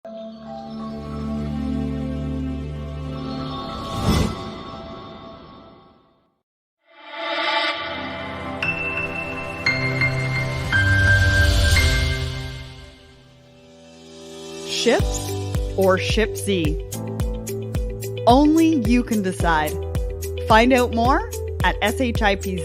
Ships or Shipsy? Only you can decide. Find out more at shipzorz.com.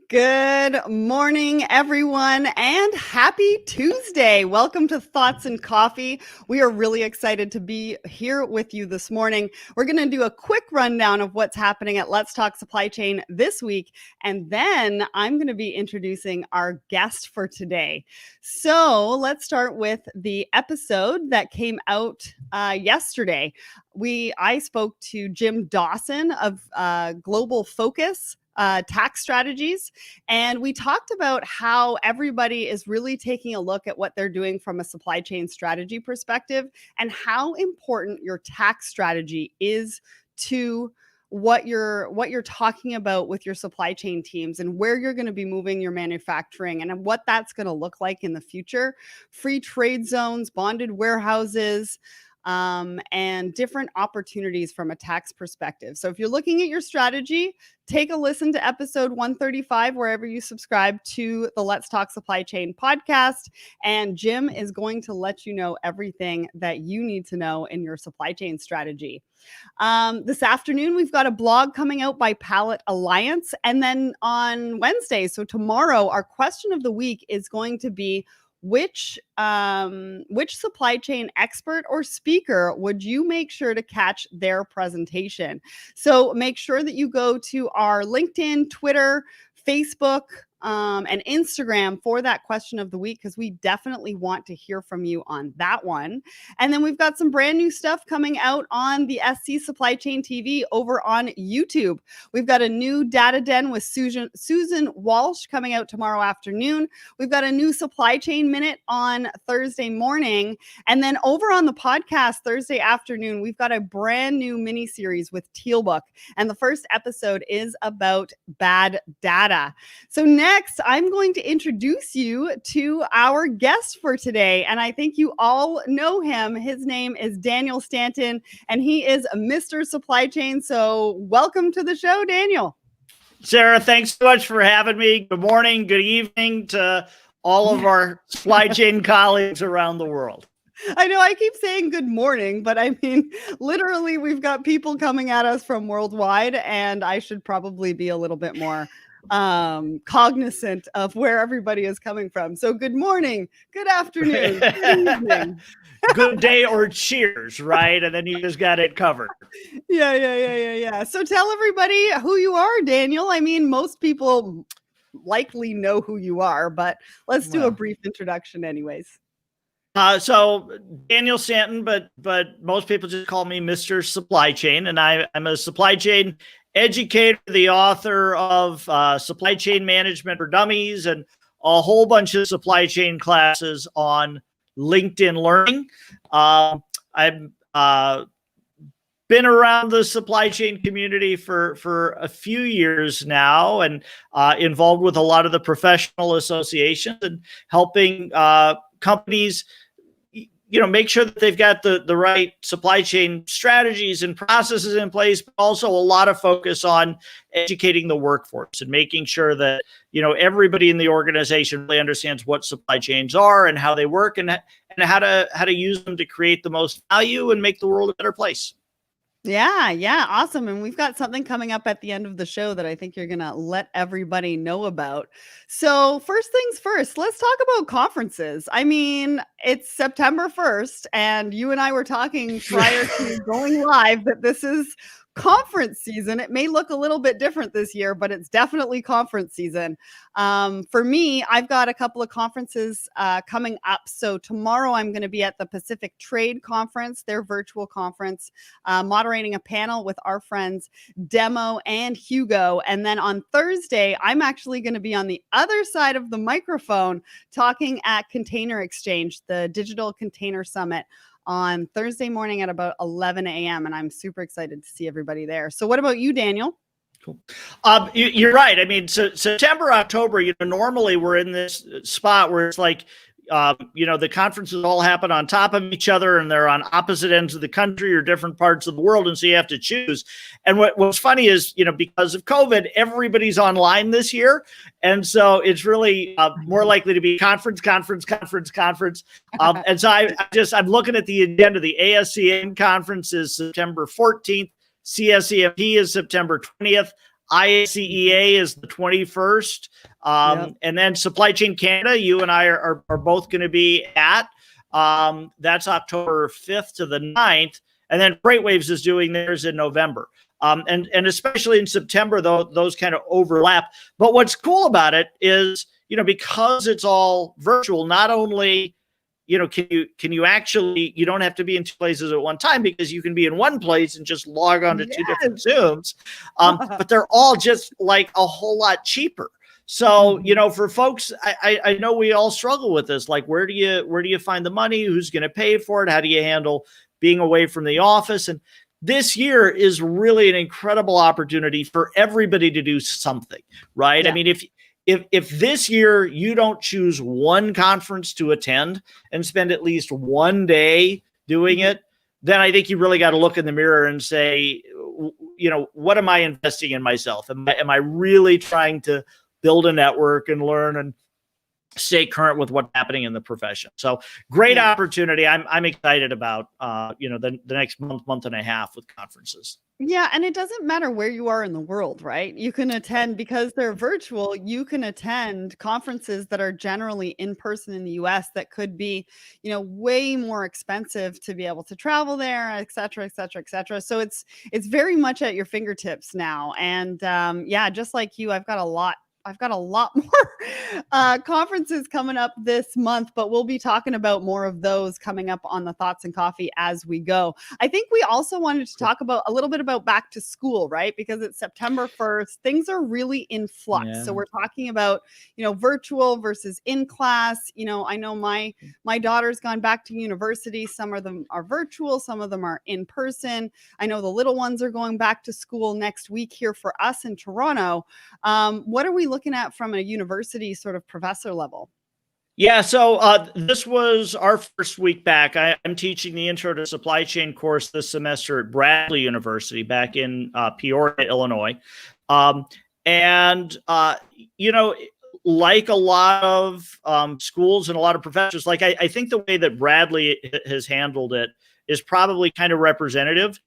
Good morning, everyone, and happy Tuesday. Welcome to Thoughts and Coffee. We are really excited to be here with you this morning. We're going to do a quick rundown of what's happening at Let's Talk Supply Chain this week, and then I'm going to be introducing our guest for today. So let's start with the episode that came out yesterday. I spoke to Jim Dawson of Global Focus tax strategies. And we talked about how everybody is really taking a look at what they're doing from a supply chain strategy perspective and how important your tax strategy is to what you're talking about with your supply chain teams and where you're going to be moving your manufacturing and what that's going to look like in the future. Free trade zones, bonded warehouses, and different opportunities from a tax perspective. So if you're looking at your strategy, take a listen to episode 135, wherever you subscribe to the Let's Talk Supply Chain podcast. And Jim is going to let you know everything that you need to know in your supply chain strategy. This afternoon, we've got a blog coming out by Pallet Alliance. And then on Wednesday, so tomorrow, our question of the week is going to be, which supply chain expert or speaker would you make sure to catch their presentation? So make sure that you go to our LinkedIn, Twitter, Facebook, and Instagram for that question of the week, because we definitely want to hear from you on that one. And then we've got some brand new stuff coming out on the SC Supply Chain TV over on YouTube. We've got a new Data Den with Susan Walsh coming out tomorrow afternoon. We've got a new Supply Chain Minute on Thursday morning. And then over on the podcast Thursday afternoon, we've got a brand new mini series with Tealbook. And the first episode is about bad data. So next, I'm going to introduce you to our guest for today. And I think you all know him. His name is Daniel Stanton, and he is Mr. Supply Chain. So welcome to the show, Daniel. Sarah, thanks so much for having me. Good morning, good evening to all of our supply chain colleagues around the world. I know I keep saying good morning, but I mean, literally, we've got people coming at us from worldwide, and I should probably be a little bit more cognizant of where everybody is coming from. So good morning, good afternoon, good evening. Good day or cheers, right? And then you just got it covered. Yeah. So tell everybody who you are, Daniel. I mean, most people likely know who you are, but let's do a brief introduction anyways. So Daniel Stanton, but most people just call me Mr. Supply Chain, and I'm a supply chain educator, the author of Supply Chain Management for Dummies and a whole bunch of supply chain classes on LinkedIn Learning. I've been around the supply chain community for a few years now, and involved with a lot of the professional associations and helping companies make sure that they've got the right supply chain strategies and processes in place, but also a lot of focus on educating the workforce and making sure that, everybody in the organization really understands what supply chains are and how they work and how to use them to create the most value and make the world a better place. Yeah. Awesome. And we've got something coming up at the end of the show that I think you're going to let everybody know about. So first things first, let's talk about conferences. I mean, it's September 1st, and you and I were talking prior to going live that this is conference season. It may look a little bit different this year, but it's definitely conference season. For me, I've got a couple of conferences coming up. So tomorrow I'm going to be at the Pacific Trade Conference, their virtual conference, moderating a panel with our friends Demo and Hugo. And then on Thursday, I'm actually going to be on the other side of the microphone talking at Container Exchange, the Digital Container Summit on Thursday morning at about 11 a.m. And I'm super excited to see everybody there. So what about you, Daniel? Cool. You're right. I mean, so September, October, normally we're in this spot where it's like, the conferences all happen on top of each other and they're on opposite ends of the country or different parts of the world. And so you have to choose. And what's funny is, because of COVID, everybody's online this year. And so it's really more likely to be conference. And so I'm looking at the agenda. The ASCM conference is September 14th. CSEMP is September 20th. IACEA is the 21st. And then Supply Chain Canada, you and I are both going to be at. That's October 5th to the 9th. And then FreightWaves is doing theirs in November. And especially in September, though, those kind of overlap. But what's cool about it is, because it's all virtual, not only can you actually, you don't have to be in two places at one time because you can be in one place and just log on to two different Zooms. But they're all just like a whole lot cheaper. So, for folks, I know we all struggle with this. Like, where do you find the money? Who's going to pay for it? How do you handle being away from the office? And this year is really an incredible opportunity for everybody to do something, right? Yeah. I mean, if this year you don't choose one conference to attend and spend at least one day doing it, then I think you really got to look in the mirror and say, what am I investing in myself? Am I really trying to build a network and learn and stay current with what's happening in the profession? So great opportunity. I'm excited about, the next month and a half with conferences. Yeah. And it doesn't matter where you are in the world, right? You can attend, because they're virtual, you can attend conferences that are generally in person in the US that could be, way more expensive to be able to travel there, et cetera, et cetera, et cetera. So it's very much at your fingertips now. And just like you, I've got a lot more conferences coming up this month, but we'll be talking about more of those coming up on the Thoughts and Coffee as we go. I think we also wanted to talk about a little bit about back to school, right? Because it's September 1st. Things are really in flux. Yeah. So we're talking about, virtual versus in class. I know my daughter's gone back to university. Some of them are virtual. Some of them are in person. I know the little ones are going back to school next week here for us in Toronto. What are we looking at from a university sort of professor level? Yeah, so this was our first week back. I'm teaching the Intro to Supply Chain course this semester at Bradley University back in Peoria, Illinois. Like a lot of schools and a lot of professors, like I think the way that Bradley has handled it is probably kind of representative.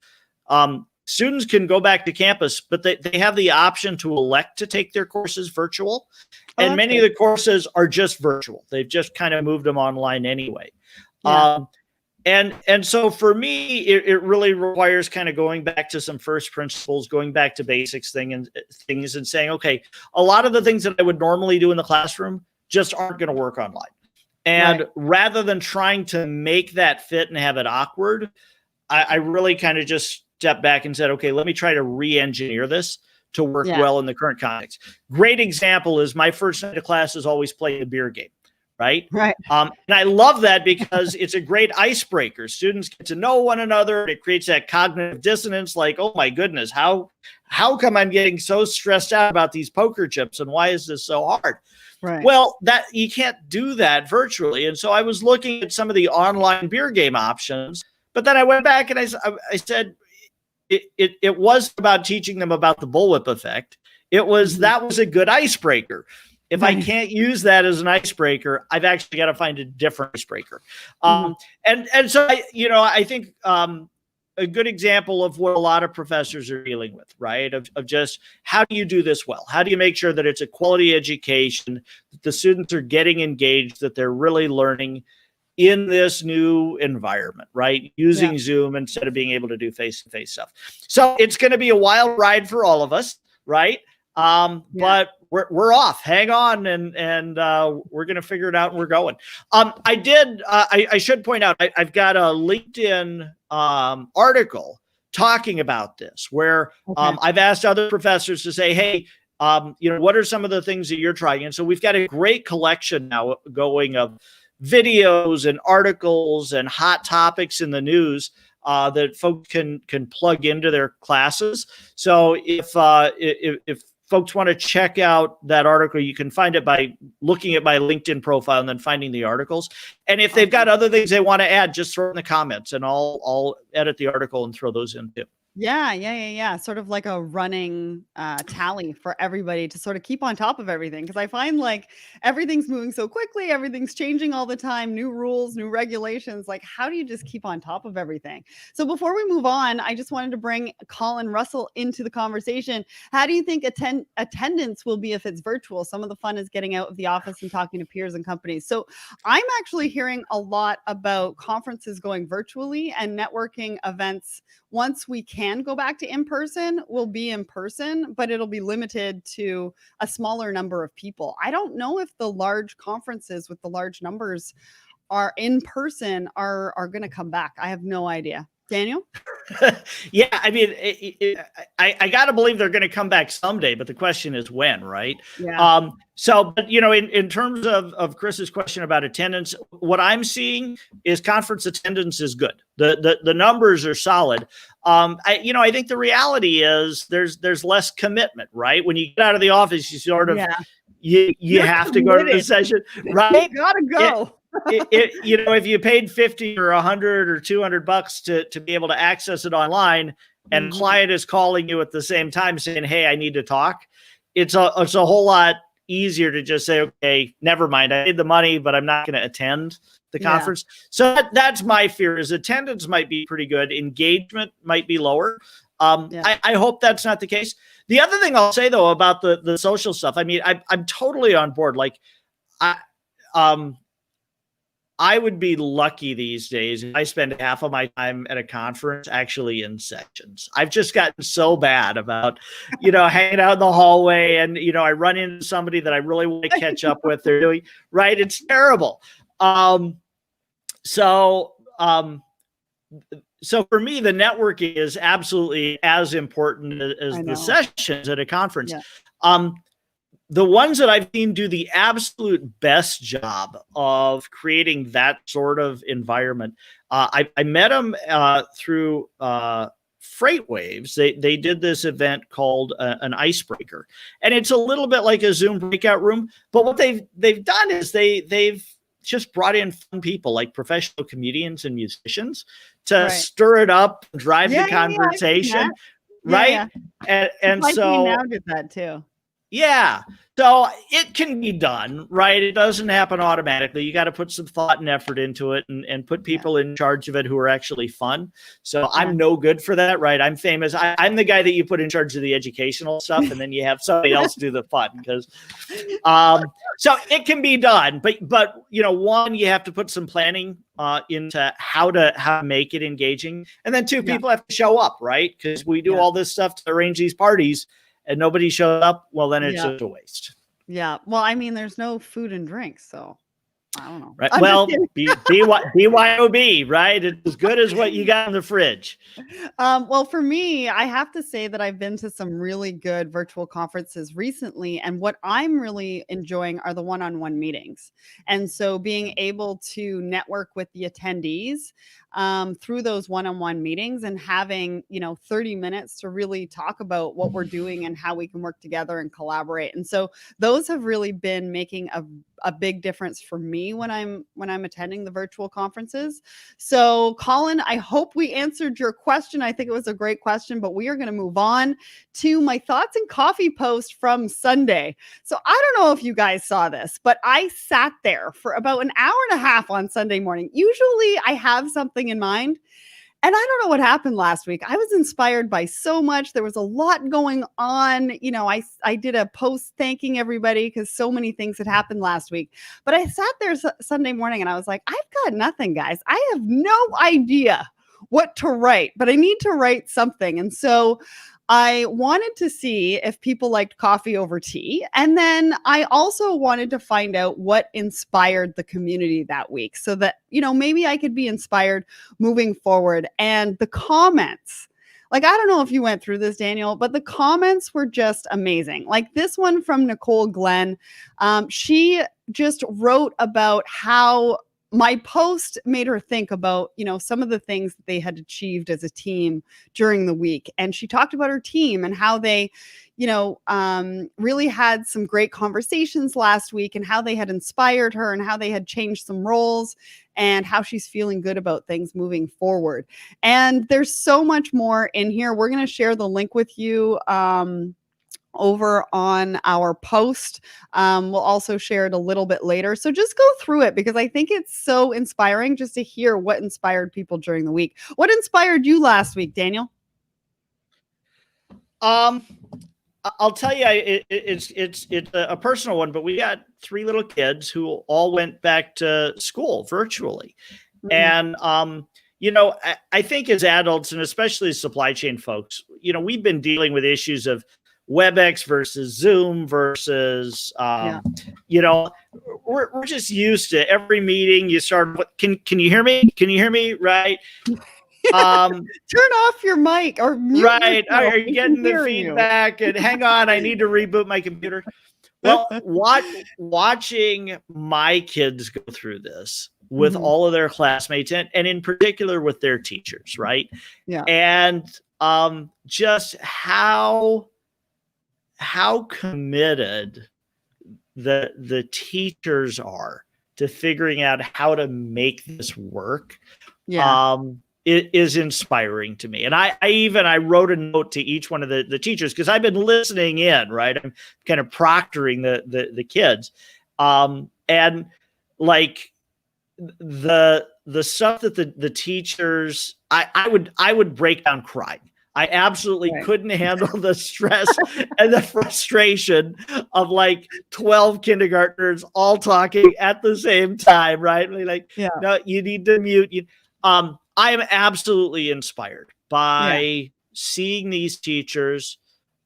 Students can go back to campus, but they have the option to elect to take their courses virtual. And many of the courses are just virtual. They've just kind of moved them online anyway. Yeah. And so for me, it really requires kind of going back to some first principles, going back to basics things and saying, okay, a lot of the things that I would normally do in the classroom just aren't going to work online. And rather than trying to make that fit and have it awkward, I really kind of just stepped back and said, okay, let me try to re-engineer this to work well in the current context. Great example is my first night of class is always playing a beer game, right? And I love that because it's a great icebreaker. Students get to know one another. It creates that cognitive dissonance, like, oh my goodness, how come I'm getting so stressed out about these poker chips and why is this so hard? Well, that you can't do that virtually. And so I was looking at some of the online beer game options, but then I went back and I said, it was about teaching them about the bullwhip effect. That was a good icebreaker. If I can't use that as an icebreaker, I've actually got to find a different icebreaker. And so I think a good example of what a lot of professors are dealing with, right? Of just how do you do this well? How do you make sure that it's a quality education, that the students are getting engaged, that they're really learning in this new environment, right? Using Zoom instead of being able to do face-to-face stuff. So it's going to be a wild ride for all of us, right? But we're off. Hang on, and we're going to figure it out, and we're going. I should point out, I've got a LinkedIn article talking about this, where I've asked other professors to say, hey, what are some of the things that you're trying? And so we've got a great collection now going of videos and articles and hot topics in the news that folks can plug into their classes. So if folks want to check out that article, you can find it by looking at my LinkedIn profile and then finding the articles. And if they've got other things they want to add, just throw in the comments and I'll edit the article and throw those in too. Yeah. Sort of like a running tally for everybody to sort of keep on top of everything. Because I find like everything's moving so quickly, everything's changing all the time, new rules, new regulations. Like, how do you just keep on top of everything? So before we move on, I just wanted to bring Colin Russell into the conversation. How do you think attendance will be if it's virtual? Some of the fun is getting out of the office and talking to peers and companies. So I'm actually hearing a lot about conferences going virtually and networking events. Once we can go back to in person, we'll be in person, but it'll be limited to a smaller number of people. I don't know if the large conferences with the large numbers are in person are going to come back. I have no idea. Daniel? Yeah, I mean, I got to believe they're going to come back someday, but the question is when, right? Yeah. So, but in terms of Chris's question about attendance, what I'm seeing is conference attendance is good. The numbers are solid. I think the reality is there's less commitment, right? When you get out of the office, you sort of you have to go to the session, right? You gotta go. If you paid 50 or 100 or 200 bucks to be able to access it online, and client is calling you at the same time saying, "Hey, I need to talk," it's a whole lot easier to just say, "Okay, never mind. I paid the money, but I'm not going to attend the conference." So that's my fear: is attendance might be pretty good, engagement might be lower. I hope that's not the case. The other thing I'll say though about the social stuff, I mean, I'm totally on board. Like, I would be lucky these days if I spend half of my time at a conference actually in sessions. I've just gotten so bad about, hanging out in the hallway and, I run into somebody that I really want to catch up with. They're doing right. It's terrible. So for me, the networking is absolutely as important as the sessions at a conference. Yeah. The ones that I've seen do the absolute best job of creating that sort of environment. I met them through Freight Waves. They did this event called an icebreaker, and it's a little bit like a Zoom breakout room. But what they've done is they've just brought in fun people like professional comedians and musicians to stir it up, drive the conversation, right? Yeah. And like so we now did that too. Yeah. So it can be done, right? It doesn't happen automatically. You got to put some thought and effort into it and put people in charge of it who are actually fun. So I'm no good for that, right? I'm famous. I'm the guy that you put in charge of the educational stuff, and then you have somebody else do the fun. Because, so it can be done, but one, you have to put some planning into how to make it engaging, and then two, people have to show up, right? Because we do all this stuff to arrange these parties, and nobody showed up, well, then it's just a waste. Yeah. Well, I mean, there's no food and drinks, so I don't know. Right. Well, BYOB, right? It's as good as what you got in the fridge. Well, for me, I have to say that I've been to some really good virtual conferences recently. And what I'm really enjoying are the one-on-one meetings. And so being able to network with the attendees through those one-on-one meetings and having, 30 minutes to really talk about what we're doing and how we can work together and collaborate. And so those have really been making a big difference for me when I'm attending the virtual conferences. So Colin, I hope we answered your question. I think it was a great question, but we are going to move on to my thoughts and coffee post from Sunday. So I don't know if you guys saw this, but I sat there for about an hour and a half on Sunday morning. Usually I have something in mind. And I don't know what happened last week. I was inspired by so much. There was a lot going on. I did a post thanking everybody because so many things had happened last week. But I sat there Sunday morning and I was like, I've got nothing, guys. I have no idea what to write, but I need to write something. And so I wanted to see if people liked coffee over tea. And then I also wanted to find out what inspired the community that week so that, maybe I could be inspired moving forward. And the comments, like, I don't know if you went through this, Daniel, but the comments were just amazing. Like this one from Nicole Glenn, she just wrote about how my post made her think about, some of the things that they had achieved as a team during the week. And she talked about her team and how they, really had some great conversations last week, and how they had inspired her, and how they had changed some roles, and how she's feeling good about things moving forward. And there's so much more in here. We're going to share the link with you over on our post. We'll also share it a little bit later. So just go through it, because I think it's so inspiring just to hear what inspired people during the week. What inspired you last week, Daniel? I'll tell you, it's a personal one, but we got 3 little kids who all went back to school virtually. And, I think as adults, and especially as supply chain folks, we've been dealing with issues of WebEx versus Zoom versus, we're just used to every meeting you start. Can you hear me? Can you hear me? Right. Turn off your mic or mute. Right. Are you getting the feedback? And hang on, I need to reboot my computer. Well, watching my kids go through this with all of their classmates, and in particular with their teachers, right? Yeah. And just how committed the teachers are to figuring out how to make this work. Yeah. It is inspiring to me. And I wrote a note to each one of the teachers, because I've been listening in, right? I'm kind of proctoring the kids. And like the stuff that the teachers, I would break down crying. I absolutely couldn't handle the stress and the frustration of like 12 kindergartners all talking at the same time, right? No, you need to mute. I am absolutely inspired by seeing these teachers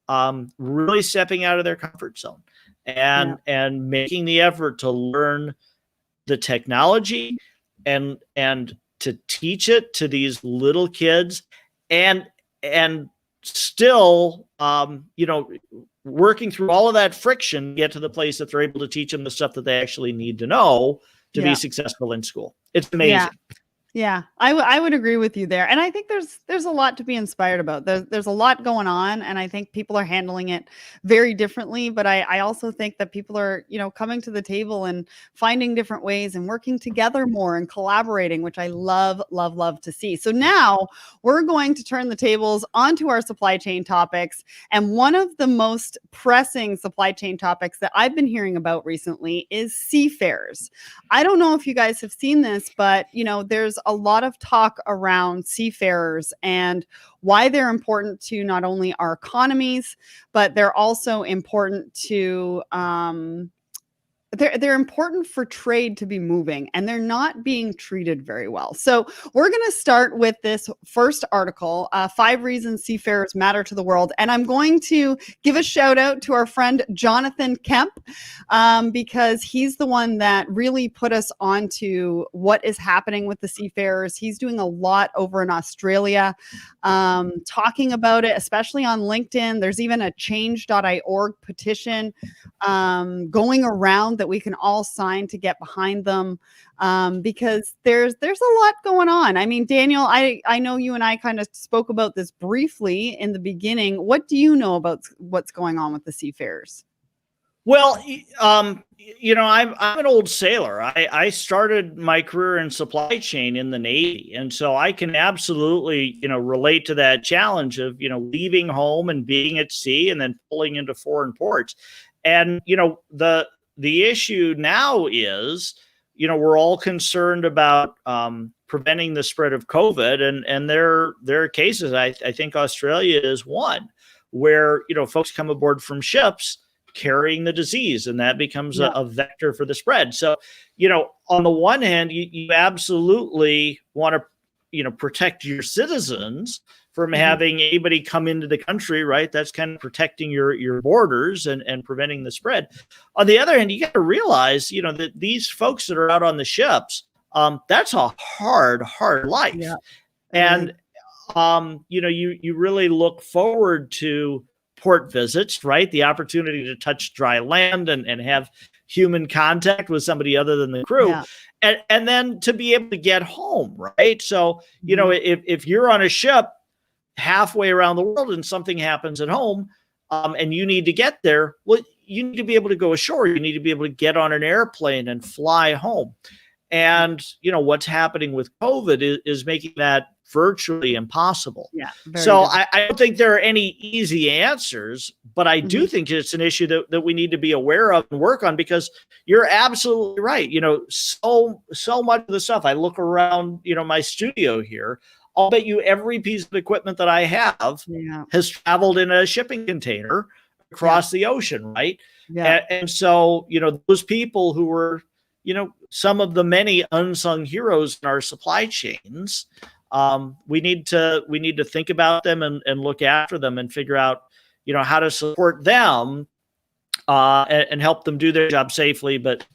really stepping out of their comfort zone and making the effort to learn the technology and to teach it to these little kids, and still working through all of that friction, get to the place that they're able to teach them the stuff that they actually need to know to be successful in school. It's amazing. Yeah, I would agree with you there. And I think there's a lot to be inspired about. There's a lot going on, and I think people are handling it very differently. But I also think that people are, coming to the table and finding different ways and working together more and collaborating, which I love, love, love to see. So now we're going to turn the tables onto our supply chain topics. And one of the most pressing supply chain topics that I've been hearing about recently is seafarers. I don't know if you guys have seen this, but there's a lot of talk around seafarers and why they're important to not only our economies, but they're also important to they're important for trade to be moving, and they're not being treated very well. So we're going to start with this first article, 5 reasons seafarers matter to the world. And I'm going to give a shout out to our friend, Jonathan Kemp, because he's the one that really put us onto what is happening with the seafarers. He's doing a lot over in Australia, talking about it, especially on LinkedIn. There's even a change.org petition going around that we can all sign to get behind them, because there's a lot going on. I mean, Daniel, I know you and I kind of spoke about this briefly in the beginning. What do you know about what's going on with the seafarers? Well, I'm an old sailor. I started my career in supply chain in the Navy. And so I can absolutely, relate to that challenge of, leaving home and being at sea and then pulling into foreign ports. And, the issue now is, we're all concerned about preventing the spread of COVID. And there are cases, I think Australia is one, where, folks come aboard from ships carrying the disease, and that becomes a vector for the spread. So, on the one hand, you absolutely want to, protect your citizens from having anybody come into the country, right? That's kind of protecting your borders and preventing the spread. On the other hand, you got to realize, that these folks that are out on the ships, that's a hard life. Yeah. And, you really look forward to port visits, right? The opportunity to touch dry land and have human contact with somebody other than the crew. Yeah. and then to be able to get home, right? So, if you're on a ship halfway around the world and something happens at home, and you need to get there, well, you need to be able to go ashore. You need to be able to get on an airplane and fly home. And, what's happening with COVID is making that virtually impossible. Yeah. So I don't think there are any easy answers, but I do think it's an issue that we need to be aware of and work on, because you're absolutely right. So much of the stuff, I look around, my studio here, I'll bet you every piece of equipment that I have has traveled in a shipping container across the ocean, right? Yeah. And so, those people who were, some of the many unsung heroes in our supply chains, we need to think about them and look after them and figure out, how to support them, and help them do their job safely, but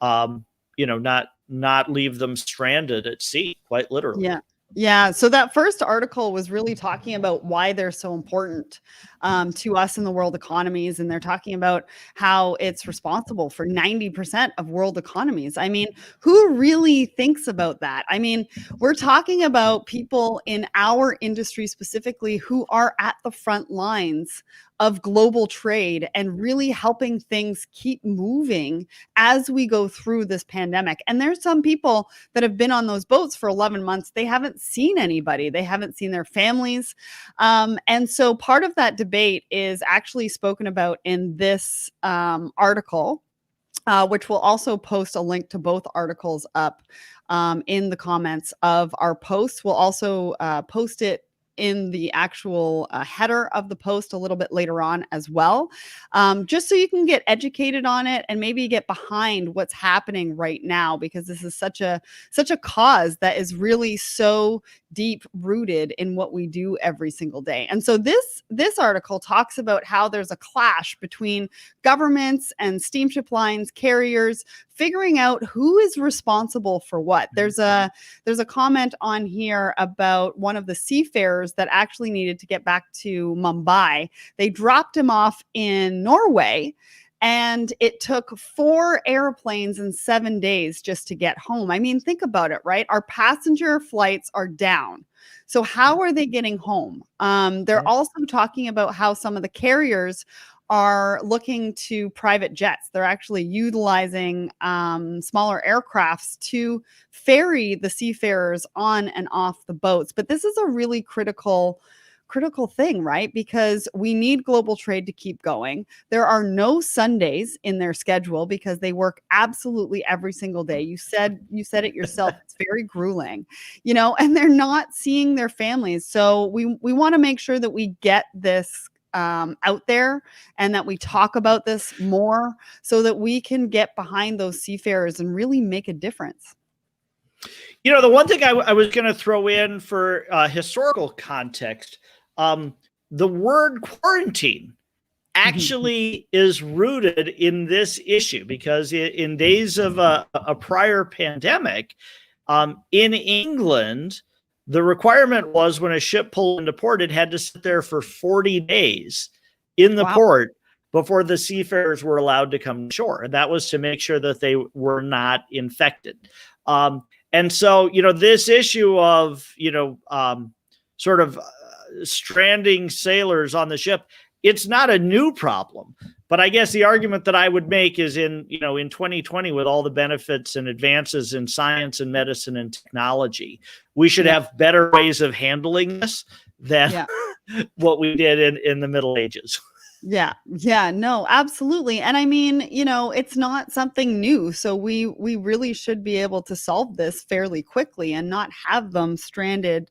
not leave them stranded at sea, quite literally. Yeah. Yeah. So that first article was really talking about why they're so important to us in the world economies. And they're talking about how it's responsible for 90% of world economies. I mean, who really thinks about that? I mean, we're talking about people in our industry specifically who are at the front lines of global trade and really helping things keep moving as we go through this pandemic. And there's some people that have been on those boats for 11 months. They haven't seen anybody. They haven't seen their families. And so part of that debate is actually spoken about in this article, which will also post a link to both articles up in the comments of our post. We'll also post it in the actual header of the post a little bit later on as well, just so you can get educated on it and maybe get behind what's happening right now, because this is such a cause that is really so deep rooted in what we do every single day. And so this article talks about how there's a clash between governments and steamship lines, carriers, figuring out who is responsible for what. There's a comment on here about one of the seafarers that actually needed to get back to Mumbai. They dropped him off in Norway, and it took 4 airplanes and 7 days just to get home. I mean, think about it, right? Our passenger flights are down. So how are they getting home? They're also talking about how some of the carriers are looking to private jets. They're actually utilizing smaller aircrafts to ferry the seafarers on and off the boats. But this is a really critical thing, right? Because we need global trade to keep going. There are no Sundays in their schedule because they work absolutely every single day. You said it yourself. It's very grueling, and they're not seeing their families. So we want to make sure that we get this out there and that we talk about this more so that we can get behind those seafarers and really make a difference. The one thing I was going to throw in for historical context, the word quarantine actually is rooted in this issue, because in days of a prior pandemic, in England, the requirement was when a ship pulled into port, it had to sit there for 40 days in the port before the seafarers were allowed to come ashore. And that was to make sure that they were not infected. And so, this issue of, sort of stranding sailors on the ship, it's not a new problem. But I guess the argument that I would make is in 2020, with all the benefits and advances in science and medicine and technology, we should have better ways of handling this than what we did in the Middle Ages. Yeah. No, absolutely. And I mean, it's not something new. So we really should be able to solve this fairly quickly and not have them stranded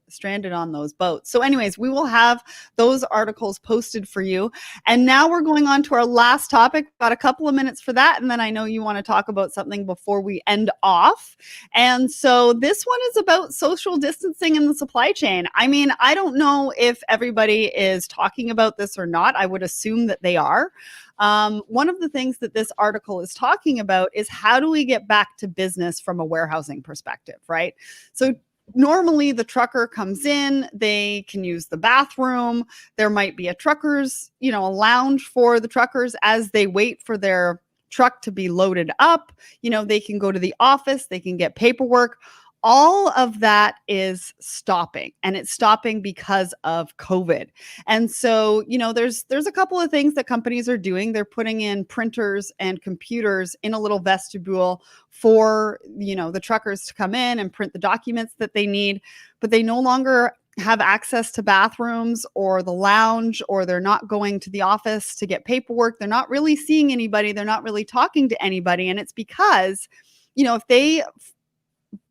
on those boats. So anyways, we will have those articles posted for you. And now we're going on to our last topic. Got a couple of minutes for that. And then I know you want to talk about something before we end off. And so this one is about social distancing in the supply chain. I mean, I don't know if everybody is talking about this or not. I would assume that they are. One of the things that this article is talking about is how do we get back to business from a warehousing perspective, right? So normally the trucker comes in, they can use the bathroom. There might be a trucker's, a lounge for the truckers as they wait for their truck to be loaded up. They can go to the office, they can get paperwork. All of that is stopping, and it's stopping because of COVID. And so, there's a couple of things that companies are doing. They're putting in printers and computers in a little vestibule for, the truckers to come in and print the documents that they need, but they no longer have access to bathrooms or the lounge, or they're not going to the office to get paperwork. They're not really seeing anybody. They're not really talking to anybody. And it's because, if they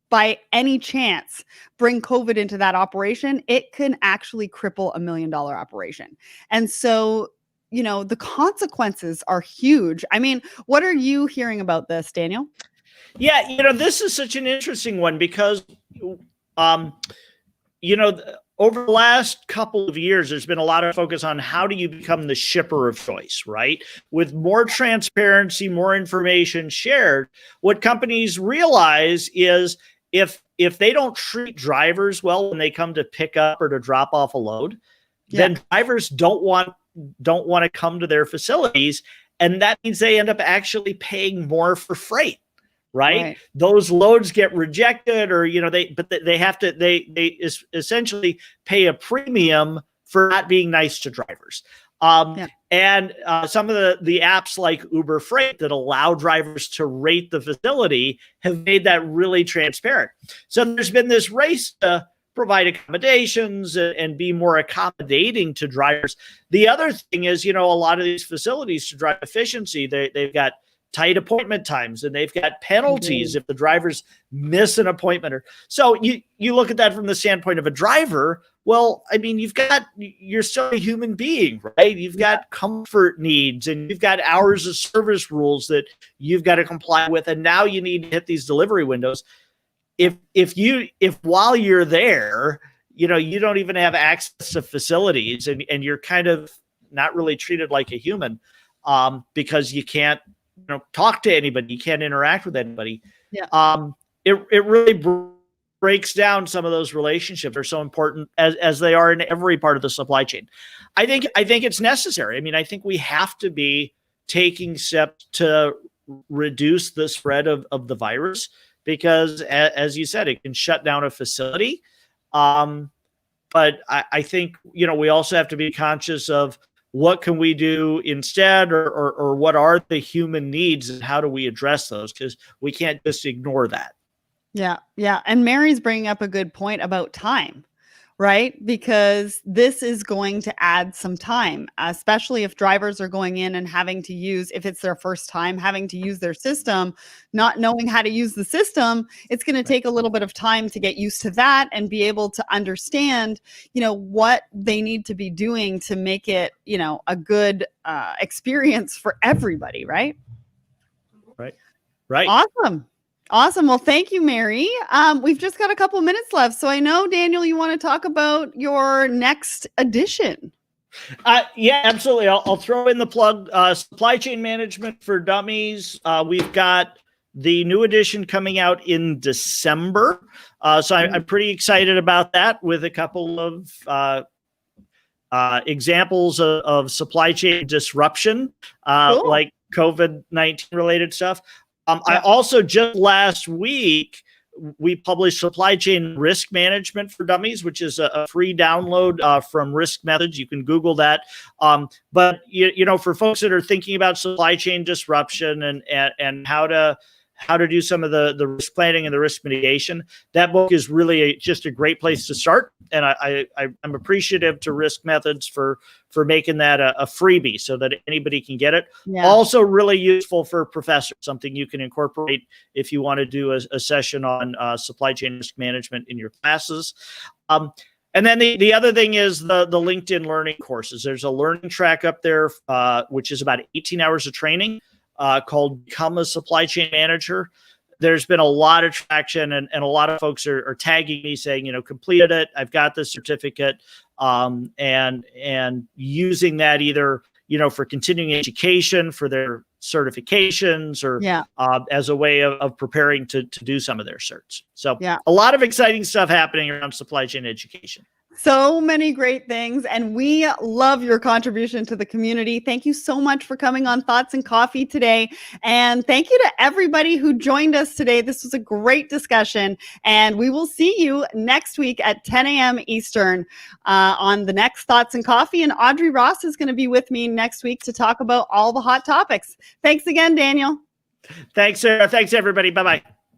by any chance bring COVID into that operation, it can actually cripple $1 million operation. And so, the consequences are huge. I mean, what are you hearing about this, Daniel? Yeah, this is such an interesting one because, over the last couple of years, there's been a lot of focus on how do you become the shipper of choice, right? With more transparency, more information shared, what companies realize is if they don't treat drivers well when they come to pick up or to drop off a load, then drivers don't want to come to their facilities, and that means they end up actually paying more for freight. Right? Those loads get rejected, or they have to they essentially pay a premium for not being nice to drivers. And some of the apps like Uber Freight that allow drivers to rate the facility have made that really transparent. So there's been this race to provide accommodations and be more accommodating to drivers. The other thing is, a lot of these facilities, to drive efficiency, they've got tight appointment times, and they've got penalties if the drivers miss an appointment. So you look at that from the standpoint of a driver. Well, I mean, you're still a human being, right? You've got comfort needs, and you've got hours of service rules that you've got to comply with. And now you need to hit these delivery windows. If while you're there, you don't even have access to facilities, and you're kind of not really treated like a human, because you can't talk to anybody, you can't interact with anybody. It really breaks down some of those relationships that are so important as they are in every part of the supply chain. I think it's necessary. I mean, I think we have to be taking steps to reduce the spread of the virus, because as you said, it can shut down a facility. But I think, we also have to be conscious of what can we do instead, or what are the human needs, and how do we address those? Because we can't just ignore that. Yeah. And Mary's bringing up a good point about time, right? Because this is going to add some time, especially if drivers are going in and having to use, if it's their first time having to use their system, not knowing how to use the system. It's going to take a little bit of time to get used to that and be able to understand, what they need to be doing to make it, a good experience for everybody, right? Right. Awesome. Well, thank you, Mary. We've just got a couple minutes left. So I know, Daniel, you want to talk about your next edition. Yeah, absolutely. I'll throw in the plug, Supply Chain Management for Dummies. We've got the new edition coming out in December. So I'm pretty excited about that, with a couple of examples of supply chain disruption, cool, like COVID-19 related stuff. I also, just last week, we published Supply Chain Risk Management for Dummies, which is a free download from Risk Methods. You can Google that. But for folks that are thinking about supply chain disruption and how to do some of the risk planning and the risk mitigation, that book is really just a great place to start. And I'm appreciative to Risk Methods for making that a freebie so that anybody can get it. Yeah. Also really useful for professors, something you can incorporate if you want to do a session on supply chain risk management in your classes. And then the other thing is the LinkedIn learning courses. There's a learning track up there, which is about 18 hours of training, called Become a Supply Chain Manager. There's been a lot of traction, and a lot of folks are tagging me saying, completed it, I've got the certificate, and using that either, for continuing education, for their certifications, or as a way of preparing to do some of their certs. So a lot of exciting stuff happening around supply chain education. So many great things, and we love your contribution to the community. Thank you so much for coming on Thoughts and Coffee today. And thank you to everybody who joined us today. This was a great discussion, and we will see you next week at 10 a.m. Eastern on the next Thoughts and Coffee. And Audrey Ross is going to be with me next week to talk about all the hot topics. Thanks again, Daniel. Thanks, Sarah. Thanks, everybody. Bye-bye.